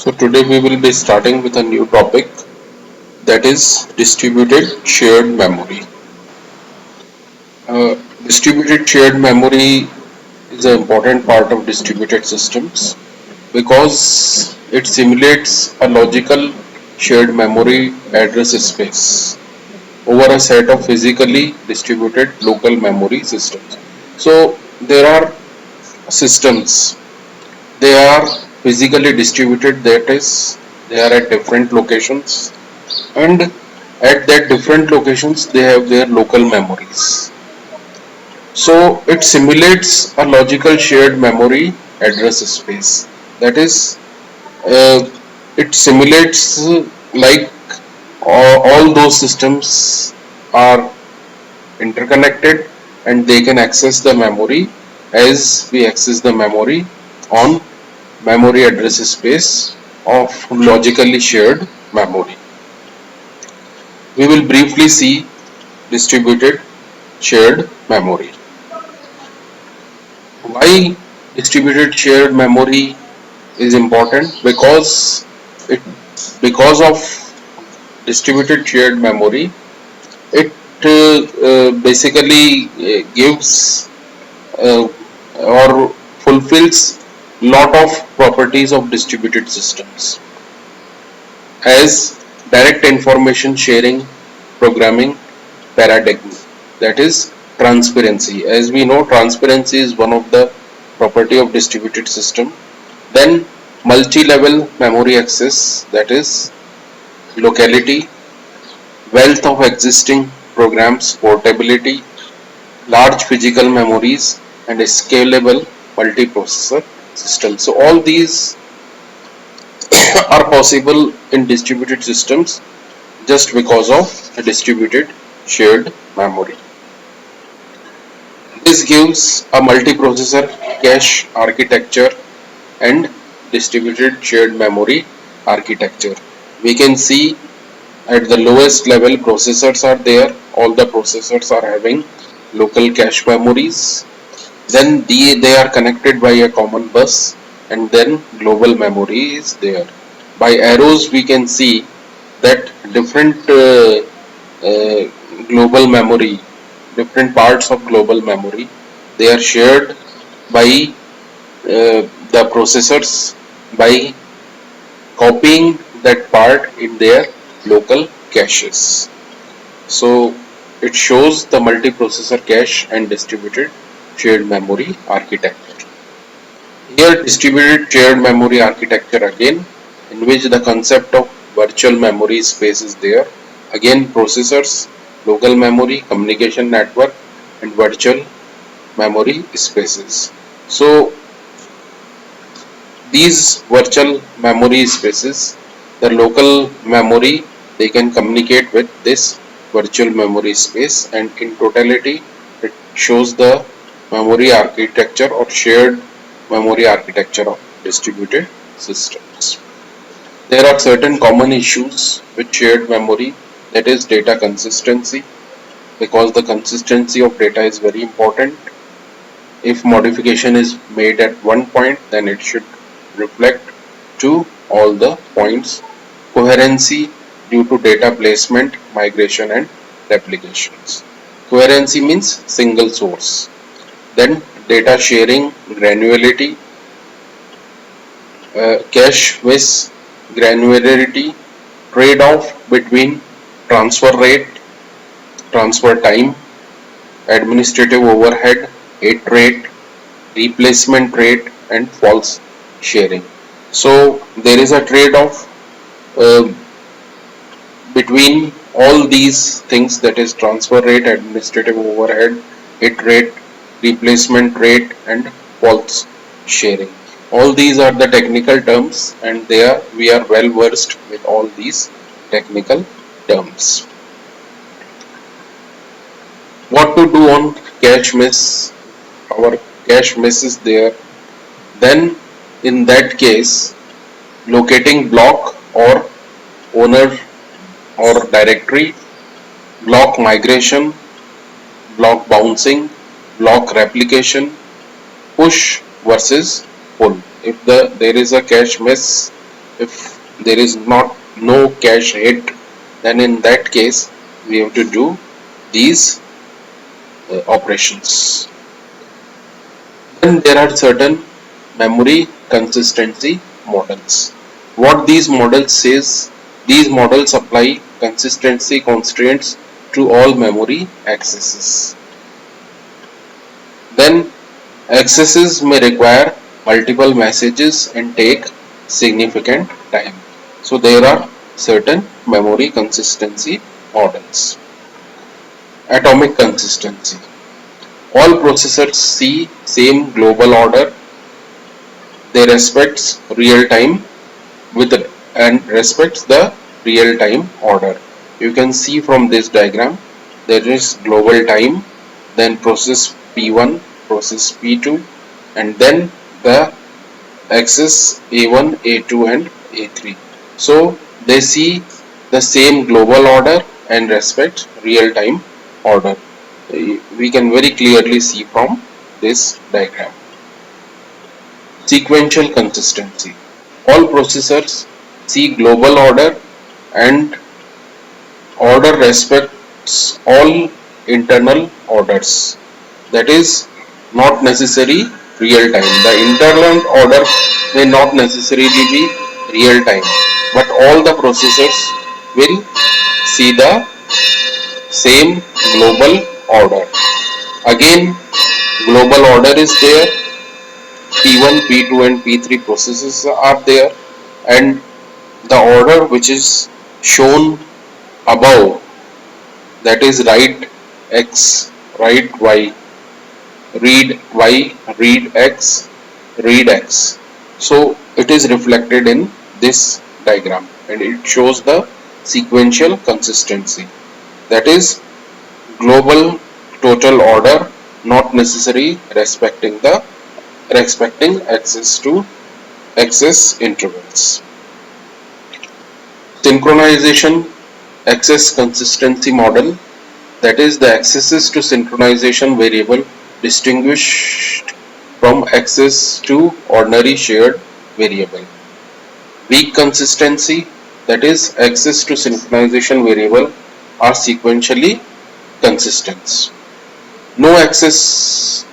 So today we will be starting with a new topic, that is distributed shared memory. Uh, Distributed shared memory is an important part of distributed systems because it simulates a logical shared memory address space over a set of physically distributed local memory systems. So there are systems, they are physically distributed, that is, they are at different locations, and at that different locations they have their local memories. So it simulates a logical shared memory address space, that is, uh, it simulates like all those systems are interconnected and they can access the memory as we access the memory on memory address space of logically shared memory. We will briefly see distributed shared memory. Why distributed shared memory is important? Because of distributed shared memory, it basically gives or fulfills lot of properties of distributed systems as direct information sharing programming paradigm, that is transparency. As we know, transparency is one of the property of distributed system. Then multi-level memory access, that is locality, wealth of existing programs, portability, large physical memories, and a scalable multiprocessor system. So all these are possible in distributed systems just because of a distributed shared memory. This gives a multiprocessor cache architecture and distributed shared memory architecture. We can see at the lowest level processors are there, all the processors are having local cache memories. Then they are connected by a common bus, and then global memory is there. By arrows we can see that different uh, global memory, different parts of global memory, they are shared by the processors by copying that part in their local caches. So it shows the multiprocessor cache and distributed shared memory architecture. Here distributed shared memory architecture again, in which the concept of virtual memory space is there. Again processors, local memory, communication network, and virtual memory spaces. So these virtual memory spaces, the local memory, they can communicate with this virtual memory space, and in totality it shows the memory architecture or shared memory architecture of distributed systems. There are certain common issues with shared memory, that is data consistency, because the consistency of data is very important. If modification is made at one point, then it should reflect to all the points. Coherency due to data placement, migration, and replications. Coherency means single source. Then data sharing, granularity, cache miss, granularity, trade-off between transfer rate, transfer time, administrative overhead, hit rate, replacement rate, and false sharing. So there is a trade-off uh, between all these things, that is transfer rate, administrative overhead, hit rate, replacement rate, and false sharing. All these are the technical terms, and we are well versed with all these technical terms. What to do on cache miss? Our cache miss is there. Then in that case, locating block or owner or directory, block migration, block bouncing, block replication, push versus pull. If there is a cache miss, If there is no cache hit, then in that case we have to do these operations. Then there are certain memory consistency models. What these models says, these models apply consistency constraints to all memory accesses. Then accesses may require multiple messages and take significant time. So there are certain memory consistency models. Atomic consistency. All processors see same global order. They respects real time and respects the real time order. You can see from this diagram there is global time, then process P1, process P2, and then the axis A1, A2 and A3. So they see the same global order and respect real time order. We can very clearly see from this diagram. Sequential consistency. All processors see global order and order respects all internal orders. That is not necessary real time. The internal order may not necessarily be real time, but all the processors will see the same global order. Again, global order is there. P1, P2 and P3 processes are there, and the order which is shown above, that is write X, write Y, read X, read X. So it is reflected in this diagram and it shows the sequential consistency. That is global total order not necessary respecting access to access intervals. Synchronization access consistency model, that is the accesses to synchronization variable distinguished from access to ordinary shared variable. Weak consistency, that is access to synchronization variable are sequentially consistent. No access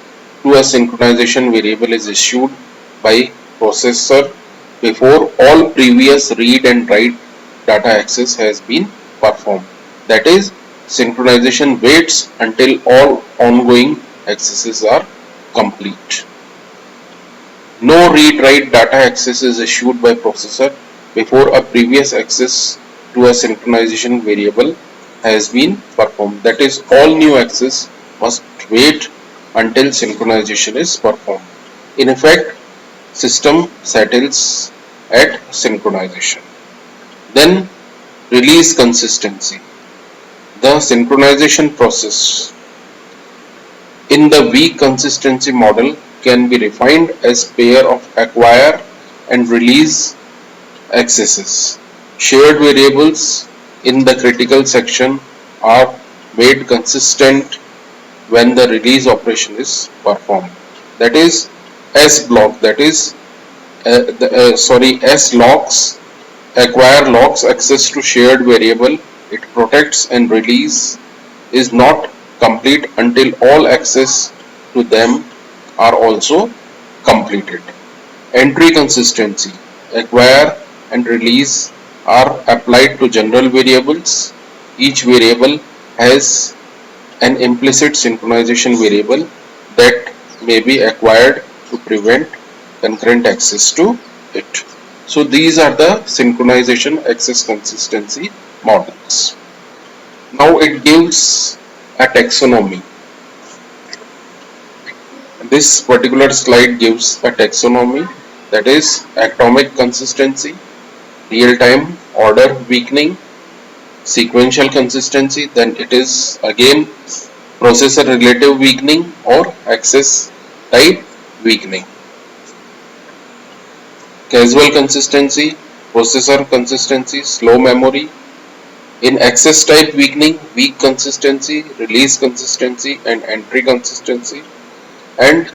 to a synchronization variable is issued by processor before all previous read and write data access has been performed. That is, synchronization waits until all ongoing accesses are complete. No read-write data access is issued by processor before a previous access to a synchronization variable has been performed. That is, all new access must wait until synchronization is performed. In effect, system settles at synchronization. Then release consistency. The synchronization process in the weak consistency model can be refined as pair of acquire and release accesses. Shared variables in the critical section are made consistent when the release operation is performed. That is S block, that is S locks, acquire locks access to shared variable. It protects and release is not complete until all access to them are also completed. Entry consistency, acquire and release are applied to general variables. Each variable has an implicit synchronization variable that may be acquired to prevent concurrent access to it. So these are the synchronization access consistency models. Now it gives a taxonomy. This particular slide gives a taxonomy, that is atomic consistency, real-time order weakening, sequential consistency, then it is again processor relative weakening or access type weakening. Casual consistency, processor consistency, slow memory. In access type weakening, weak consistency, release consistency and entry consistency. And